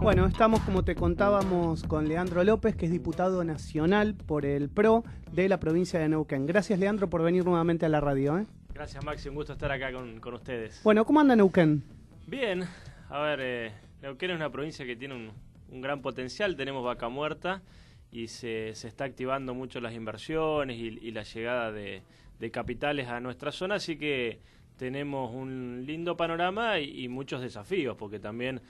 Bueno, estamos, como te contábamos, con Leandro López, que es diputado nacional por el PRO de la provincia de Neuquén. Gracias, Leandro, por venir nuevamente a la radio. Gracias, Maxi, un gusto estar acá con ustedes. Bueno, ¿cómo anda Neuquén? Bien, a ver, Neuquén es una provincia que tiene un gran potencial, tenemos Vaca Muerta y se está activando mucho las inversiones y la llegada de capitales a nuestra zona, así que tenemos un lindo panorama y muchos desafíos, porque también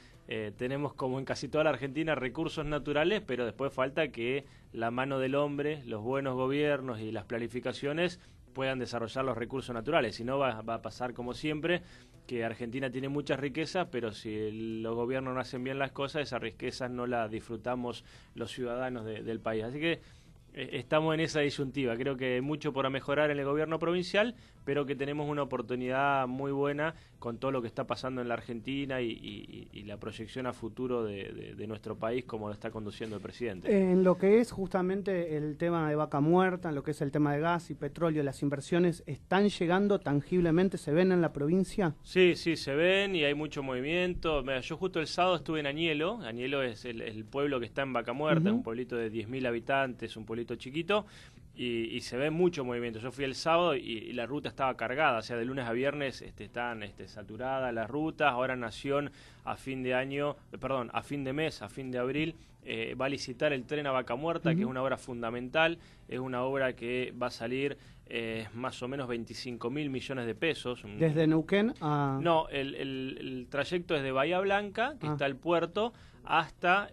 tenemos, como en casi toda la Argentina, recursos naturales, pero después falta que la mano del hombre, los buenos gobiernos y las planificaciones puedan desarrollar los recursos naturales. Si no, va a pasar como siempre, que Argentina tiene muchas riquezas, pero si los gobiernos no hacen bien las cosas, esas riquezas no las disfrutamos los ciudadanos del país. Así que estamos en esa disyuntiva. Creo que hay mucho por mejorar en el gobierno provincial, pero que tenemos una oportunidad muy buena con todo lo que está pasando en la Argentina y la proyección a futuro de nuestro país, como lo está conduciendo el presidente. En lo que es justamente el tema de Vaca Muerta, en lo que es el tema de gas y petróleo, ¿las inversiones están llegando tangiblemente? ¿Se ven en la provincia? Sí, se ven y hay mucho movimiento. Mira, yo justo el sábado estuve en Añelo. Añelo es el pueblo que está en Vaca Muerta, es un pueblito de 10.000 habitantes, un pueblito chiquito, y se ve mucho movimiento. Yo fui el sábado y la ruta estaba cargada, o sea, de lunes a viernes están saturadas las rutas. Ahora Nación a fin de mes, a fin de abril, va a licitar el tren a Vaca Muerta, que es una obra fundamental, es una obra que va a salir más o menos 25.000 millones de pesos. ¿Desde Neuquén a...? No, el trayecto es de Bahía Blanca, que está el puerto, hasta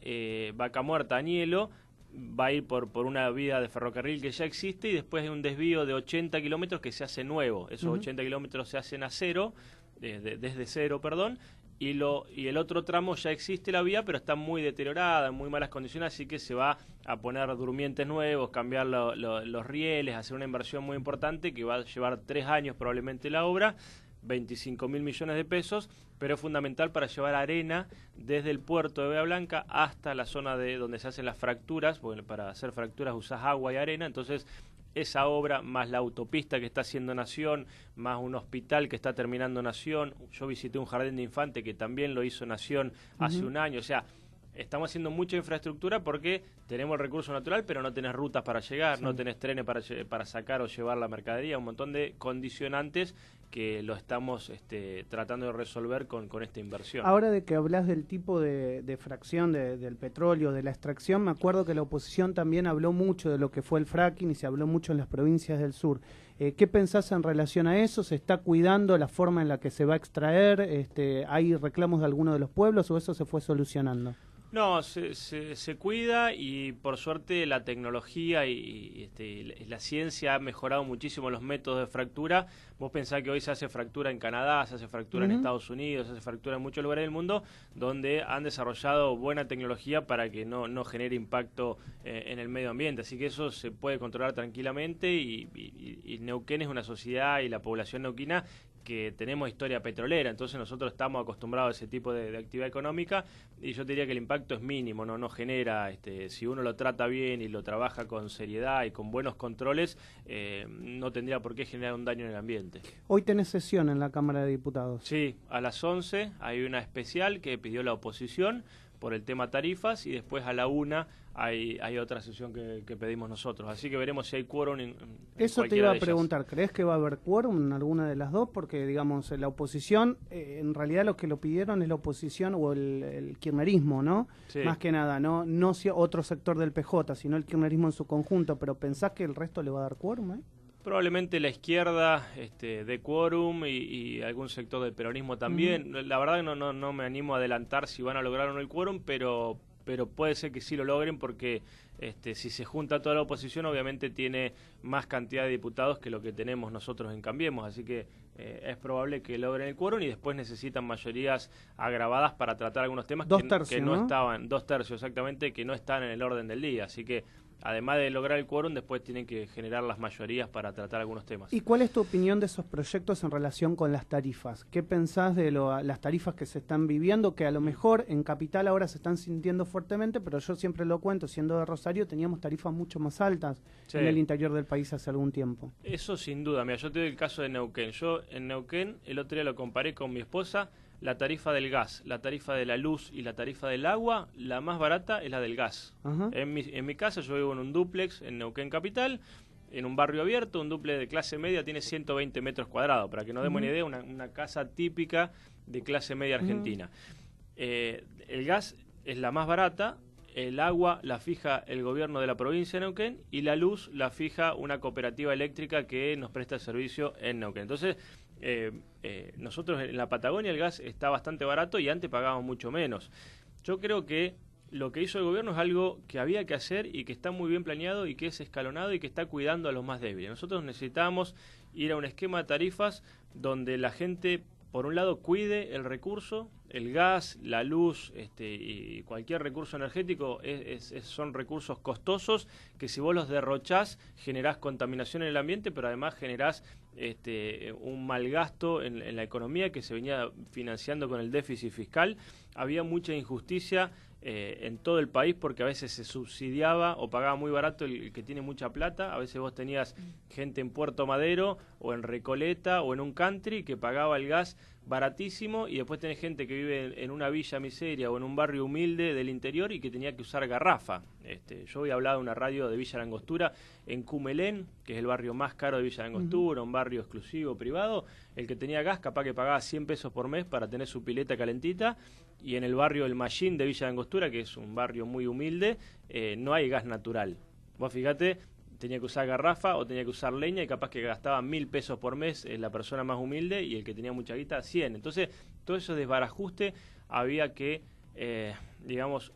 Vaca Muerta, Añelo. Va a ir por una vía de ferrocarril que ya existe y después hay un desvío de 80 kilómetros que se hace nuevo. Esos 80 kilómetros se hacen a cero, desde cero, perdón, y el otro tramo ya existe la vía, pero está muy deteriorada, en muy malas condiciones, así que se va a poner durmientes nuevos, cambiar los rieles, hacer una inversión muy importante que va a llevar 3 años probablemente la obra. 25.000 millones de pesos, pero es fundamental para llevar arena desde el puerto de Bahía Blanca hasta la zona de donde se hacen las fracturas, porque para hacer fracturas usás agua y arena. Entonces esa obra, más la autopista que está haciendo Nación, más un hospital que está terminando Nación. Yo visité un jardín de infante que también lo hizo Nación hace un año. O sea, estamos haciendo mucha infraestructura porque tenemos el recurso natural, pero no tenés rutas para llegar, no tenés trenes para sacar o llevar la mercadería, un montón de condicionantes que lo estamos tratando de resolver con esta inversión. Ahora de que hablas del tipo de fracción del petróleo, de la extracción, me acuerdo que la oposición también habló mucho de lo que fue el fracking y se habló mucho en las provincias del sur. ¿Qué pensás en relación a eso? ¿Se está cuidando la forma en la que se va a extraer? ¿Hay reclamos de alguno de los pueblos o eso se fue solucionando? No, se cuida y por suerte la tecnología y la ciencia ha mejorado muchísimo los métodos de fractura. Vos pensás que hoy se hace fractura en Canadá, se hace fractura en Estados Unidos, se hace fractura en muchos lugares del mundo donde han desarrollado buena tecnología para que no genere impacto en el medio ambiente. Así que eso se puede controlar tranquilamente y Neuquén es una sociedad y la población neuquina que tenemos historia petrolera, entonces nosotros estamos acostumbrados a ese tipo de actividad económica y yo diría que el impacto es mínimo, no genera, si uno lo trata bien y lo trabaja con seriedad y con buenos controles, no tendría por qué generar un daño en el ambiente. Hoy tenés sesión en la Cámara de Diputados. Sí, a las 11 hay una especial que pidió la oposición por el tema tarifas y después a la 1 hay otra sesión que pedimos nosotros. Así que veremos si hay quórum en eso te iba a preguntar, ¿crees que va a haber quórum en alguna de las dos? Porque, digamos, la oposición, en realidad lo que lo pidieron es la oposición o el kirchnerismo, ¿no? Sí. Más que nada, no otro sector del PJ, sino el kirchnerismo en su conjunto. ¿Pero pensás que el resto le va a dar quórum, Probablemente la izquierda de quórum y algún sector del peronismo también. La verdad que no me animo a adelantar si van a lograr o no el quórum, pero puede ser que sí lo logren porque si se junta toda la oposición obviamente tiene más cantidad de diputados que lo que tenemos nosotros en Cambiemos, así que es probable que logren el quórum y después necesitan mayorías agravadas para tratar algunos temas que no estaban, 2 tercios exactamente, que no están en el orden del día, así que además de lograr el quórum, después tienen que generar las mayorías para tratar algunos temas. ¿Y cuál es tu opinión de esos proyectos en relación con las tarifas? ¿Qué pensás de las tarifas que se están viviendo, que a lo mejor en Capital ahora se están sintiendo fuertemente, pero yo siempre lo cuento, siendo de Rosario, teníamos tarifas mucho más altas en el interior del país hace algún tiempo? Eso sin duda. Mira, yo te doy el caso de Neuquén. Yo en Neuquén, el otro día lo comparé con mi esposa, la tarifa del gas, la tarifa de la luz y la tarifa del agua, la más barata es la del gas. En mi casa yo vivo en un dúplex en Neuquén Capital, en un barrio abierto, un dúplex de clase media tiene 120 metros cuadrados, para que nos demos una idea, una casa típica de clase media argentina. El gas es la más barata, el agua la fija el gobierno de la provincia de Neuquén y la luz la fija una cooperativa eléctrica que nos presta el servicio en Neuquén. Entonces, nosotros en la Patagonia el gas está bastante barato y antes pagábamos mucho menos. Yo creo que lo que hizo el gobierno es algo que había que hacer y que está muy bien planeado y que es escalonado y que está cuidando a los más débiles. Nosotros necesitamos ir a un esquema de tarifas donde la gente, por un lado, cuide el recurso, el gas, la luz y cualquier recurso energético son recursos costosos que si vos los derrochás generás contaminación en el ambiente, pero además generás un mal gasto en la economía que se venía financiando con el déficit fiscal. Había mucha injusticia en todo el país porque a veces se subsidiaba o pagaba muy barato el que tiene mucha plata. A veces vos tenías gente en Puerto Madero o en Recoleta o en un country que pagaba el gas baratísimo y después tenés gente que vive en una villa miseria o en un barrio humilde del interior y que tenía que usar garrafa. Yo había hablado de una radio de Villa Langostura en Cumelén, que es el barrio más caro de Villa Langostura, un barrio exclusivo, privado. El que tenía gas capaz que pagaba 100 pesos por mes para tener su pileta calentita, y en el barrio El Mallín de Villa Langostura, que es un barrio muy humilde, no hay gas natural. Vos fíjate, tenía que usar garrafa o tenía que usar leña y capaz que gastaba 1.000 pesos por mes la persona más humilde y el que tenía mucha guita 100. Entonces, todo eso desbarajuste había que,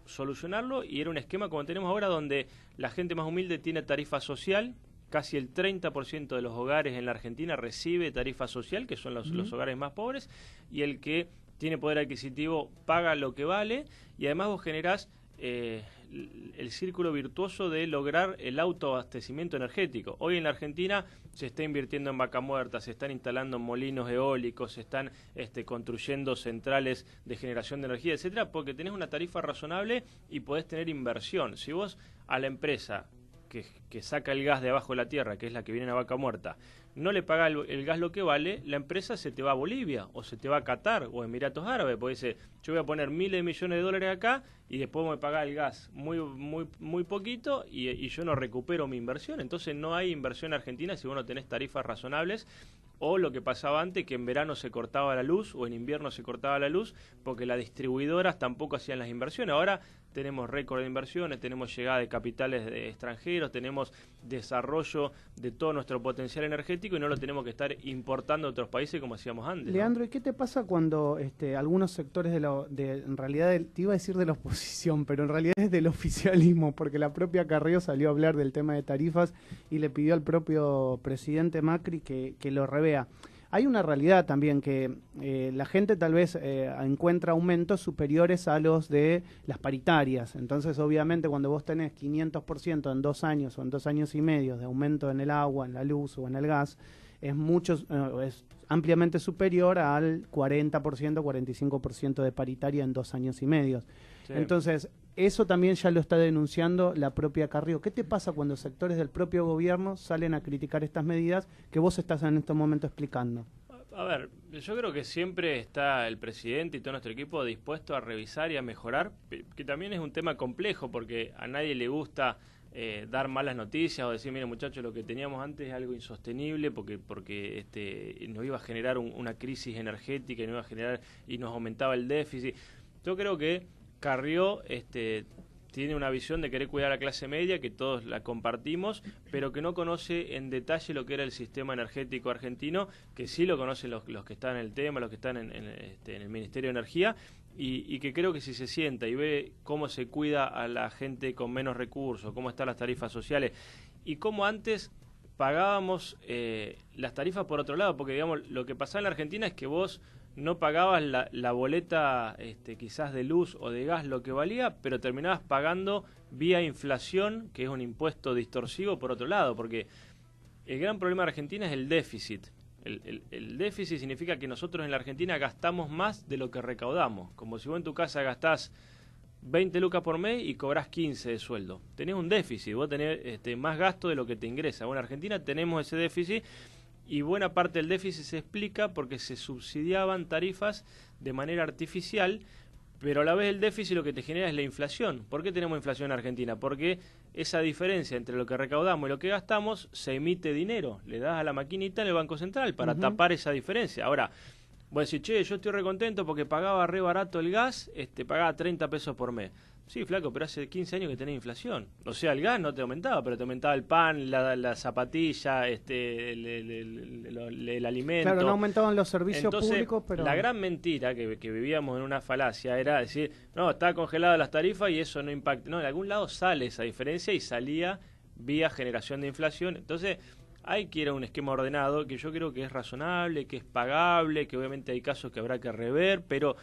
solucionarlo, y era un esquema como tenemos ahora donde la gente más humilde tiene tarifa social. Casi el 30% de los hogares en la Argentina recibe tarifa social, que son los hogares más pobres, y el que tiene poder adquisitivo paga lo que vale, y además vos generás el círculo virtuoso de lograr el autoabastecimiento energético. Hoy en la Argentina se está invirtiendo en Vaca Muerta, se están instalando molinos eólicos, se están construyendo centrales de generación de energía, etcétera, porque tenés una tarifa razonable y podés tener inversión. Si vos a la empresa que saca el gas de abajo de la tierra, que es la que viene a Vaca Muerta, no le paga el gas lo que vale, la empresa se te va a Bolivia, o se te va a Qatar, o Emiratos Árabes, porque dice, yo voy a poner miles de millones de dólares acá, y después me paga el gas muy poquito, y yo no recupero mi inversión. Entonces no hay inversión en Argentina si vos no tenés tarifas razonables, o lo que pasaba antes, que en verano se cortaba la luz, o en invierno se cortaba la luz, porque las distribuidoras tampoco hacían las inversiones. Ahora tenemos récord de inversiones, tenemos llegada de capitales extranjeros, tenemos desarrollo de todo nuestro potencial energético y no lo tenemos que estar importando de otros países como hacíamos antes. Leandro, ¿y qué te pasa cuando algunos sectores en realidad, te iba a decir de la oposición, pero en realidad es del oficialismo, porque la propia Carrió salió a hablar del tema de tarifas y le pidió al propio presidente Macri que lo revea? Hay una realidad también que la gente tal vez encuentra aumentos superiores a los de las paritarias. Entonces, obviamente, cuando vos tenés 500% en 2 años o en 2 años y medio de aumento en el agua, en la luz o en el gas, es ampliamente superior al 40%, 45% de paritaria en 2 años y medio. Sí. Entonces, eso también ya lo está denunciando la propia Carrió. ¿Qué te pasa cuando sectores del propio gobierno salen a criticar estas medidas que vos estás en este momento explicando? A ver, yo creo que siempre está el presidente y todo nuestro equipo dispuesto a revisar y a mejorar, que también es un tema complejo porque a nadie le gusta dar malas noticias o decir, mire muchachos, lo que teníamos antes es algo insostenible porque nos iba a generar una crisis energética y nos aumentaba el déficit. Yo creo que Carrió tiene una visión de querer cuidar a la clase media, que todos la compartimos, pero que no conoce en detalle lo que era el sistema energético argentino, que sí lo conocen los que están en el tema, los que están en el Ministerio de Energía, y que creo que si se sienta y ve cómo se cuida a la gente con menos recursos, cómo están las tarifas sociales, y cómo antes pagábamos las tarifas por otro lado, porque digamos lo que pasaba en la Argentina es que vos no pagabas la boleta quizás de luz o de gas lo que valía, pero terminabas pagando vía inflación, que es un impuesto distorsivo por otro lado, porque el gran problema de Argentina es el déficit. El déficit significa que nosotros en la Argentina gastamos más de lo que recaudamos, como si vos en tu casa gastás 20 lucas por mes y cobrás 15 de sueldo. Tenés un déficit, vos tenés más gasto de lo que te ingresa. Bueno, en Argentina tenemos ese déficit y buena parte del déficit se explica porque se subsidiaban tarifas de manera artificial, pero a la vez el déficit lo que te genera es la inflación. ¿Por qué tenemos inflación en Argentina? Porque esa diferencia entre lo que recaudamos y lo que gastamos, se emite dinero, le das a la maquinita en el Banco Central para tapar esa diferencia. Ahora, voy a decir, che, yo estoy recontento porque pagaba re barato el gas, pagaba 30 pesos por mes. Sí, flaco, pero hace 15 años que tenés inflación. O sea, el gas no te aumentaba, pero te aumentaba el pan, la zapatilla, el alimento. Claro, no aumentaban los servicios Entonces, públicos, pero... la gran mentira que vivíamos en una falacia era decir, no, está congelada las tarifas y eso no impacta. No, de algún lado sale esa diferencia y salía vía generación de inflación. Entonces, hay que ir a un esquema ordenado que yo creo que es razonable, que es pagable, que obviamente hay casos que habrá que rever, pero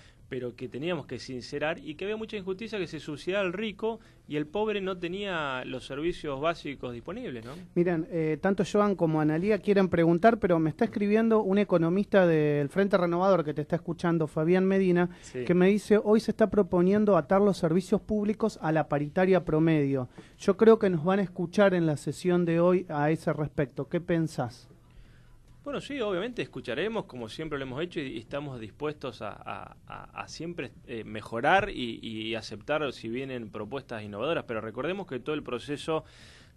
que teníamos que sincerar y que había mucha injusticia, que se subsidiaba al rico y el pobre no tenía los servicios básicos disponibles, ¿no? Miren, tanto Joan como Analía quieren preguntar, pero me está escribiendo un economista del Frente Renovador que te está escuchando, Fabián Medina, sí, que me dice, hoy se está proponiendo atar los servicios públicos a la paritaria promedio. Yo creo que nos van a escuchar en la sesión de hoy a ese respecto. ¿Qué pensás? Bueno, sí, obviamente escucharemos, como siempre lo hemos hecho, y estamos dispuestos a siempre mejorar y aceptar si vienen propuestas innovadoras, pero recordemos que todo el proceso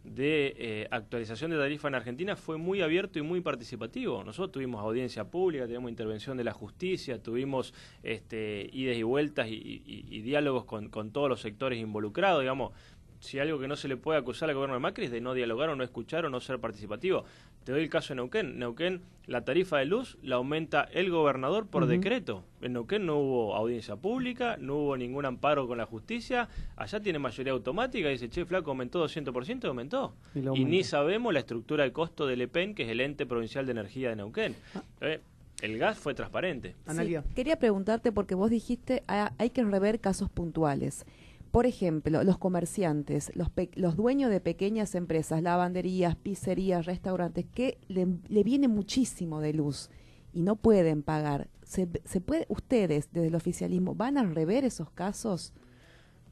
de actualización de tarifa en Argentina fue muy abierto y muy participativo. Nosotros tuvimos audiencia pública, tenemos intervención de la justicia, tuvimos idas y vueltas y diálogos con todos los sectores involucrados, digamos. Si algo que no se le puede acusar al gobierno de Macri es de no dialogar o no escuchar o no ser participativo. Te doy el caso de Neuquén. Neuquén, la tarifa de luz la aumenta el gobernador por decreto. En Neuquén no hubo audiencia pública, no hubo ningún amparo con la justicia. Allá tiene mayoría automática y dice, che, flaco, aumentó 200%, aumentó. Y ni sabemos la estructura de costo del EPEN, que es el Ente Provincial de Energía de Neuquén. El gas fue transparente. Sí, quería preguntarte, porque vos dijiste hay que rever casos puntuales. Por ejemplo, los comerciantes, los dueños de pequeñas empresas, lavanderías, pizzerías, restaurantes, que le viene muchísimo de luz y no pueden pagar. ¿Se puede, ustedes, desde el oficialismo, van a rever esos casos?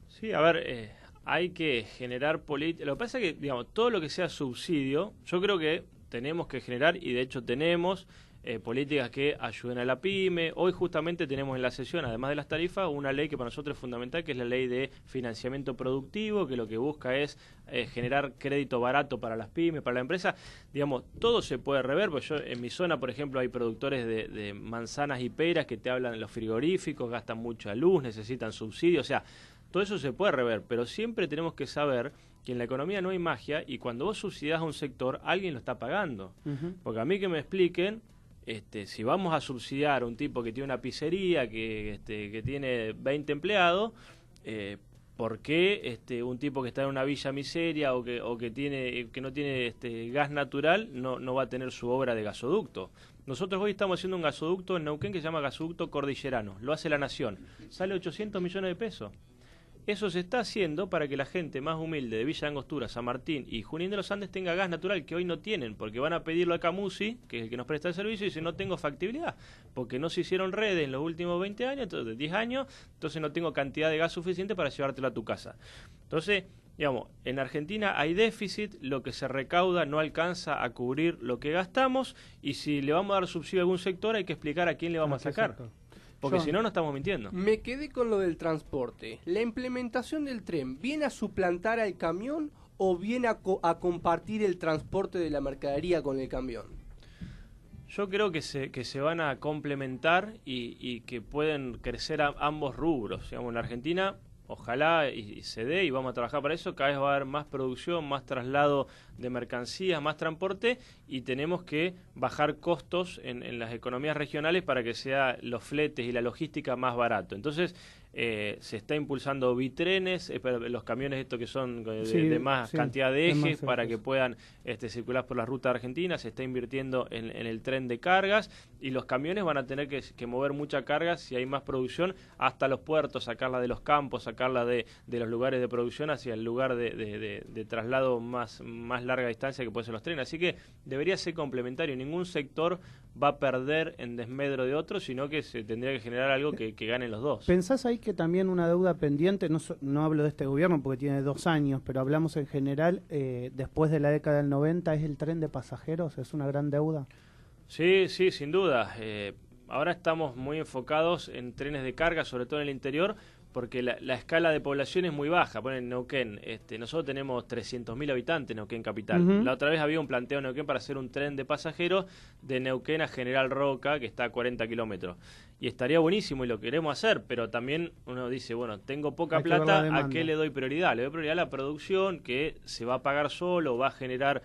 Sí, a ver, hay que generar política. Lo que pasa es que, digamos, todo lo que sea subsidio, yo creo que tenemos que generar, y de hecho tenemos, políticas que ayuden a la pyme. Hoy justamente tenemos en la sesión, además de las tarifas, una ley que para nosotros es fundamental, que es la ley de financiamiento productivo, que lo que busca es generar crédito barato para las pymes, para la empresa. Digamos, todo se puede rever, porque yo en mi zona, por ejemplo, hay productores de manzanas y peras que te hablan de los frigoríficos, gastan mucha luz, necesitan subsidios, o sea, todo eso se puede rever, pero siempre tenemos que saber que en la economía no hay magia y cuando vos subsidiás a un sector, alguien lo está pagando. Porque a mí que me expliquen, si vamos a subsidiar a un tipo que tiene una pizzería, que tiene 20 empleados, ¿por qué un tipo que está en una villa miseria o que no tiene gas natural no va a tener su obra de gasoducto? Nosotros hoy estamos haciendo un gasoducto en Neuquén que se llama Gasoducto Cordillerano, lo hace la Nación, sale 800 millones de pesos. Eso se está haciendo para que la gente más humilde de Villa Angostura, San Martín y Junín de los Andes tenga gas natural, que hoy no tienen, porque van a pedirlo a Camusi, que es el que nos presta el servicio, y dice, no tengo factibilidad, porque no se hicieron redes en los últimos 20 años, entonces 10 años, entonces no tengo cantidad de gas suficiente para llevártelo a tu casa. Entonces, digamos, en Argentina hay déficit, lo que se recauda no alcanza a cubrir lo que gastamos, y si le vamos a dar subsidio a algún sector hay que explicar a quién le vamos a sacar. Porque si no, no estamos mintiendo. Me quedé con lo del transporte. ¿La implementación del tren viene a suplantar al camión o viene a compartir el transporte de la mercadería con el camión? Yo creo que se van a complementar y que pueden crecer ambos rubros. Digamos, en la Argentina, ojalá y se dé, y vamos a trabajar para eso, cada vez va a haber más producción, más traslado de mercancías, más transporte, y tenemos que bajar costos en las economías regionales para que sea los fletes y la logística más barato. Entonces, se está impulsando bitrenes, los camiones estos que son de más cantidad de ejes para que puedan circular por la ruta argentina. Se está invirtiendo en el tren de cargas y los camiones van a tener que mover mucha carga si hay más producción hasta los puertos, sacarla de los campos, sacarla de los lugares de producción hacia el lugar de traslado más larga distancia que pueden ser los trenes. Así que debería ser complementario. Ningún sector va a perder en desmedro de otro, sino que se tendría que generar algo que ganen los dos. ¿Pensás ahí que también una deuda pendiente, no hablo de este gobierno porque tiene 2 años, pero hablamos en general, después de la década del 90, es el tren de pasajeros? ¿Es una gran deuda? Sí, sí, sin duda. Ahora estamos muy enfocados en trenes de carga, sobre todo en el interior, porque la escala de población es muy baja. Ponen Neuquén, nosotros tenemos 300.000 habitantes en Neuquén capital. La otra vez había un planteo en Neuquén para hacer un tren de pasajeros de Neuquén a General Roca, que está a 40 kilómetros. Y estaría buenísimo y lo queremos hacer, pero también uno dice, bueno, tengo poca plata, ¿a qué le doy prioridad? Le doy prioridad a la producción, que se va a pagar solo, va a generar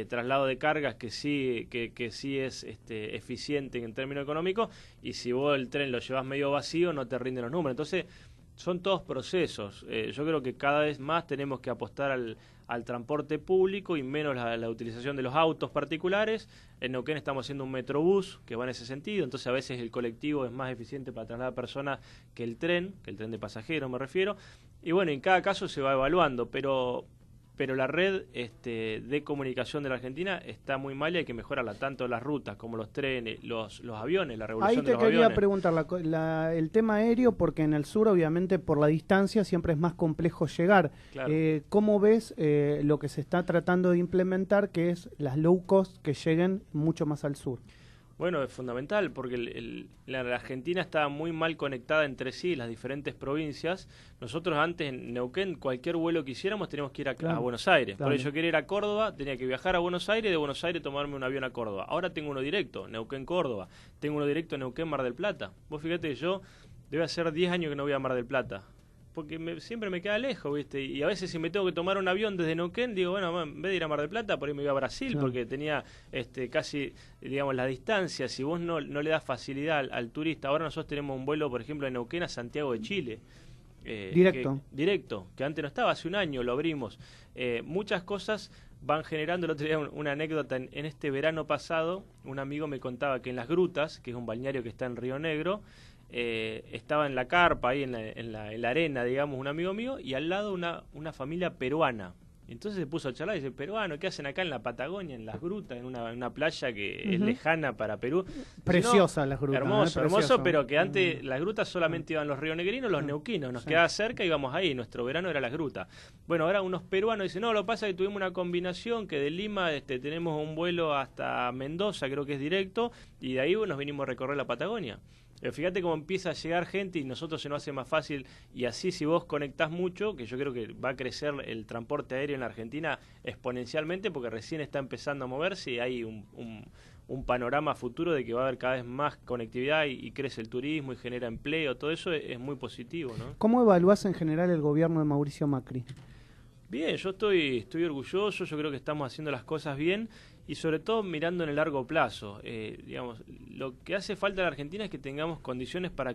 traslado de cargas que sí es eficiente en términos económicos, y si vos el tren lo llevas medio vacío no te rinden los números. Entonces son todos procesos. Yo creo que cada vez más tenemos que apostar al transporte público y menos la utilización de los autos particulares. En Neuquén estamos haciendo un metrobús que va en ese sentido, entonces a veces el colectivo es más eficiente para trasladar personas que el tren de pasajeros me refiero, y bueno, en cada caso se va evaluando, pero la red de comunicación de la Argentina está muy mal y hay que mejorarla, tanto las rutas como los trenes, los aviones, la revolución de los aviones. Ahí te quería preguntar el tema aéreo, porque en el sur obviamente por la distancia siempre es más complejo llegar. Claro. ¿Cómo ves lo que se está tratando de implementar, que es las low cost que lleguen mucho más al sur? Bueno, es fundamental porque la Argentina está muy mal conectada entre sí, las diferentes provincias. Nosotros antes en Neuquén, cualquier vuelo que hiciéramos teníamos que ir a Buenos Aires. Claro. Por eso yo quería ir a Córdoba, tenía que viajar a Buenos Aires y de Buenos Aires tomarme un avión a Córdoba. Ahora tengo uno directo, Neuquén-Córdoba. Tengo uno directo Neuquén-Mar del Plata. Vos fíjate que yo debe hacer 10 años que no voy a Mar del Plata, porque siempre me queda lejos, ¿viste? Y a veces si me tengo que tomar un avión desde Neuquén, digo, bueno, en vez de ir a Mar del Plata, por ahí me iba a Brasil, claro, porque tenía casi, digamos, la distancia. Si vos no le das facilidad al turista, ahora nosotros tenemos un vuelo, por ejemplo, de Neuquén a Santiago de Chile. Directo, que antes no estaba, hace un año lo abrimos. Muchas cosas van generando. El otro día una anécdota, en este verano pasado, un amigo me contaba que en Las Grutas, que es un balneario que está en Río Negro, estaba en la carpa, ahí en la arena, digamos, un amigo mío, y al lado una familia peruana. Entonces se puso a charlar y dice, peruano, ¿qué hacen acá en la Patagonia, en Las Grutas, en una playa que es lejana para Perú? Preciosa Las Grutas. Hermoso, pero que antes Las Grutas solamente iban los rionegrinos, los neuquinos, nos quedaba cerca y íbamos ahí, nuestro verano era Las Grutas. Bueno, ahora unos peruanos dicen, no, lo que pasa es que tuvimos una combinación que de Lima tenemos un vuelo hasta Mendoza, creo que es directo, y de ahí nos vinimos a recorrer la Patagonia. Fíjate cómo empieza a llegar gente y nosotros se nos hace más fácil, y así si vos conectás mucho, que yo creo que va a crecer el transporte aéreo en la Argentina exponencialmente, porque recién está empezando a moverse y hay un panorama futuro de que va a haber cada vez más conectividad y crece el turismo y genera empleo. Todo eso es muy positivo, ¿no? ¿Cómo evaluás en general el gobierno de Mauricio Macri? Bien, yo estoy orgulloso, yo creo que estamos haciendo las cosas bien y sobre todo mirando en el largo plazo. Digamos, lo que hace falta en la Argentina es que tengamos condiciones para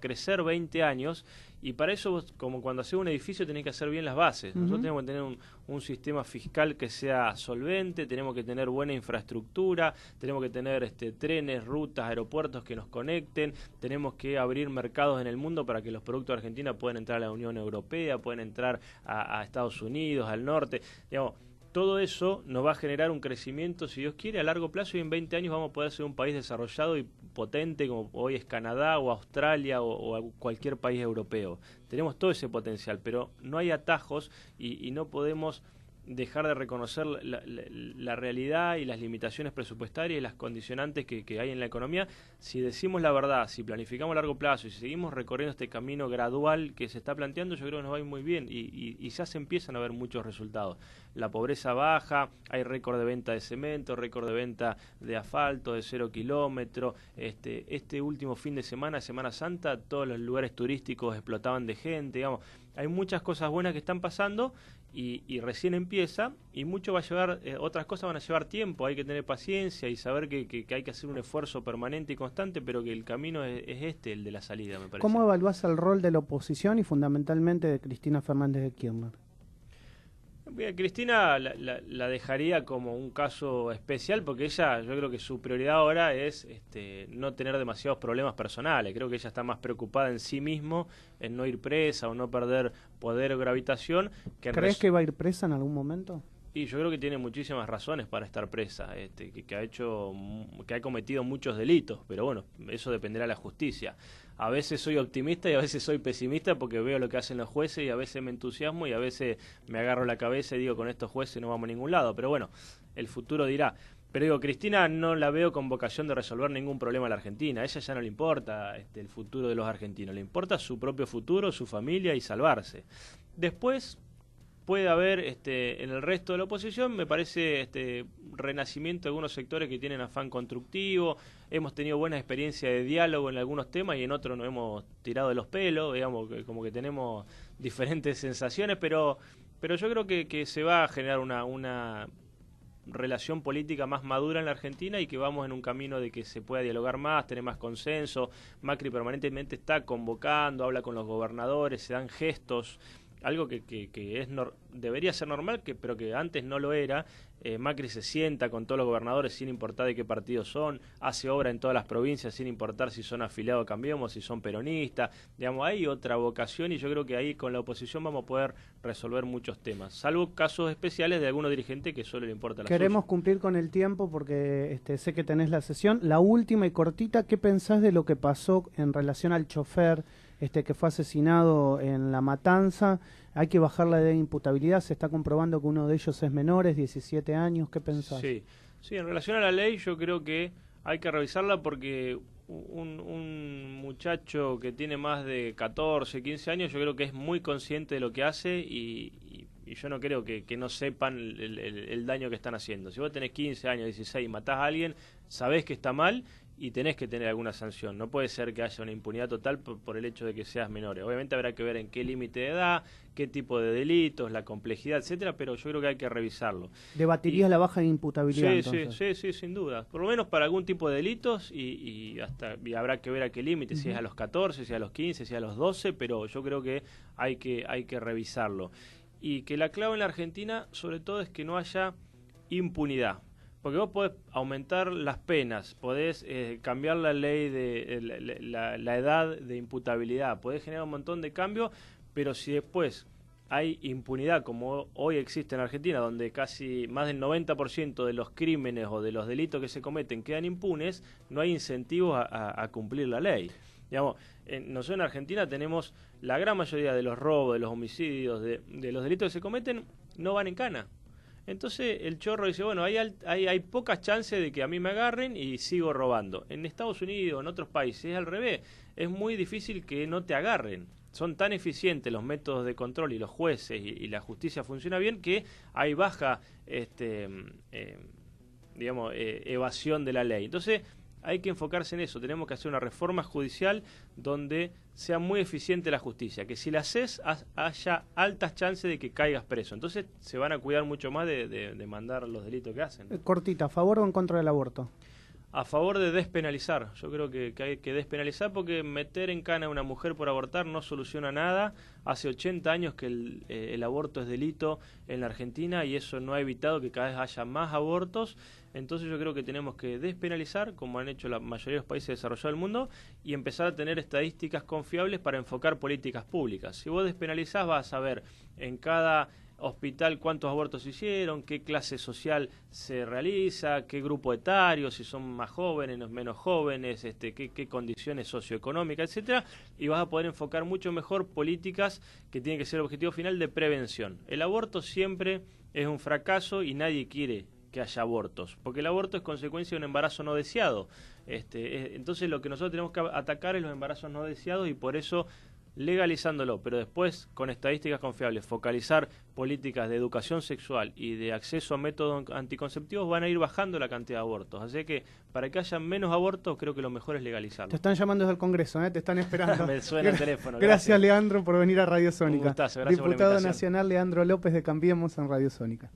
crecer 20 años, y para eso vos, como cuando haces un edificio, tenés que hacer bien las bases. Nosotros tenemos que tener un sistema fiscal que sea solvente, tenemos que tener buena infraestructura, tenemos que tener trenes, rutas, aeropuertos que nos conecten, tenemos que abrir mercados en el mundo para que los productos de Argentina puedan entrar a la Unión Europea, puedan entrar a Estados Unidos, al norte, digamos. Todo eso nos va a generar un crecimiento, si Dios quiere, a largo plazo, y en 20 años vamos a poder ser un país desarrollado y potente como hoy es Canadá o Australia o cualquier país europeo. Tenemos todo ese potencial, pero no hay atajos y no podemos dejar de reconocer la realidad y las limitaciones presupuestarias y las condicionantes que hay en la economía. Si decimos la verdad, si planificamos a largo plazo y si seguimos recorriendo este camino gradual que se está planteando, yo creo que nos va a ir muy bien y ya se empiezan a ver muchos resultados. La pobreza baja, hay récord de venta de cemento, récord de venta de asfalto, de 0 kilómetros. Este último fin de semana, Semana Santa, todos los lugares turísticos explotaban de gente, digamos. Hay muchas cosas buenas que están pasando y recién empieza, y mucho va a llevar, otras cosas van a llevar tiempo, hay que tener paciencia y saber que hay que hacer un esfuerzo permanente y constante, pero que el camino es el de la salida, me parece. ¿Cómo evaluás el rol de la oposición y fundamentalmente de Cristina Fernández de Kirchner? Cristina la dejaría como un caso especial, porque ella, yo creo que su prioridad ahora es no tener demasiados problemas personales. Creo que ella está más preocupada en sí mismo, en no ir presa o no perder poder o gravitación. ¿Crees que va a ir presa en algún momento? Y yo creo que tiene muchísimas razones para estar presa, que ha cometido muchos delitos, pero bueno, eso dependerá de la justicia. A veces soy optimista y a veces soy pesimista porque veo lo que hacen los jueces y a veces me entusiasmo y a veces me agarro la cabeza y digo, con estos jueces no vamos a ningún lado, pero bueno, el futuro dirá. Pero digo, Cristina no la veo con vocación de resolver ningún problema en la Argentina. A ella ya no le importa el futuro de los argentinos. Le importa su propio futuro, su familia y salvarse. Después puede haber en el resto de la oposición, me parece, renacimiento de algunos sectores que tienen afán constructivo. Hemos tenido buena experiencia de diálogo en algunos temas y en otros nos hemos tirado de los pelos, digamos, como que tenemos diferentes sensaciones, pero yo creo que se va a generar una relación política más madura en la Argentina y que vamos en un camino de que se pueda dialogar más, tener más consenso. Macri permanentemente está convocando, habla con los gobernadores, se dan gestos, algo que debería ser normal, pero que antes no lo era. Macri se sienta con todos los gobernadores sin importar de qué partido son, hace obra en todas las provincias sin importar si son afiliados a Cambiemos, si son peronistas. Digamos, hay otra vocación y yo creo que ahí con la oposición vamos a poder resolver muchos temas, salvo casos especiales de algunos dirigentes que solo le importa la Queremos suya. cumplir con el tiempo porque sé que tenés la sesión. La última y cortita, ¿qué pensás de lo que pasó en relación al chofer que fue asesinado en La Matanza? Hay que bajar la edad de imputabilidad, se está comprobando que uno de ellos es menor, 17 años, ¿qué pensás? Sí, en relación a la ley yo creo que hay que revisarla porque un muchacho que tiene más de 14, 15 años yo creo que es muy consciente de lo que hace y yo no creo que no sepan el daño que están haciendo. Si vos tenés 15 años, 16 y matás a alguien, sabés que está mal y tenés que tener alguna sanción. No puede ser que haya una impunidad total por el hecho de que seas menor. Obviamente habrá que ver en qué límite de edad, qué tipo de delitos, la complejidad, etcétera, pero yo creo que hay que revisarlo. ¿Debatirías la baja de imputabilidad? Sí, sin duda. Por lo menos para algún tipo de delitos y habrá que ver a qué límite, si es a los 14, si es a los 15, si es a los 12, pero yo creo que hay que revisarlo. Y que la clave en la Argentina, sobre todo, es que no haya impunidad. Porque vos podés aumentar las penas, podés cambiar la ley de la edad de imputabilidad, podés generar un montón de cambios, pero si después hay impunidad, como hoy existe en Argentina, donde casi más del 90% de los crímenes o de los delitos que se cometen quedan impunes, no hay incentivos a cumplir la ley. Digamos, nosotros en Argentina tenemos la gran mayoría de los robos, de los homicidios, de los delitos que se cometen, no van en cana. Entonces el chorro dice, bueno, hay pocas chances de que a mí me agarren y sigo robando. En Estados Unidos, en otros países, es al revés. Es muy difícil que no te agarren. Son tan eficientes los métodos de control y los jueces y la justicia funciona bien que hay baja evasión de la ley. Entonces hay que enfocarse en eso. Tenemos que hacer una reforma judicial donde sea muy eficiente la justicia, que si la haces haya altas chances de que caigas preso. Entonces se van a cuidar mucho más de mandar los delitos que hacen. Cortita, ¿a favor o en contra del aborto? A favor de despenalizar. Yo creo que hay que despenalizar porque meter en cana a una mujer por abortar no soluciona nada. Hace 80 años que el aborto es delito en la Argentina y eso no ha evitado que cada vez haya más abortos. Entonces yo creo que tenemos que despenalizar, como han hecho la mayoría de los países desarrollados del mundo, y empezar a tener estadísticas confiables para enfocar políticas públicas. Si vos despenalizás vas a saber en cada hospital cuántos abortos se hicieron, qué clase social se realiza, qué grupo etario, si son más jóvenes, menos jóvenes, qué condiciones socioeconómicas, etcétera, y vas a poder enfocar mucho mejor políticas que tienen que ser el objetivo final de prevención. El aborto siempre es un fracaso y nadie quiere que haya abortos, porque el aborto es consecuencia de un embarazo no deseado. Entonces lo que nosotros tenemos que atacar es los embarazos no deseados y por eso legalizándolo, pero después con estadísticas confiables, focalizar políticas de educación sexual y de acceso a métodos anticonceptivos van a ir bajando la cantidad de abortos. Así que para que haya menos abortos creo que lo mejor es legalizarlo. Te están llamando desde el Congreso, te están esperando. Me suena el teléfono. Gracias Leandro por venir a Radio Sónica. Un gustazo, gracias Diputado nacional Leandro López de Cambiemos en Radio Sónica.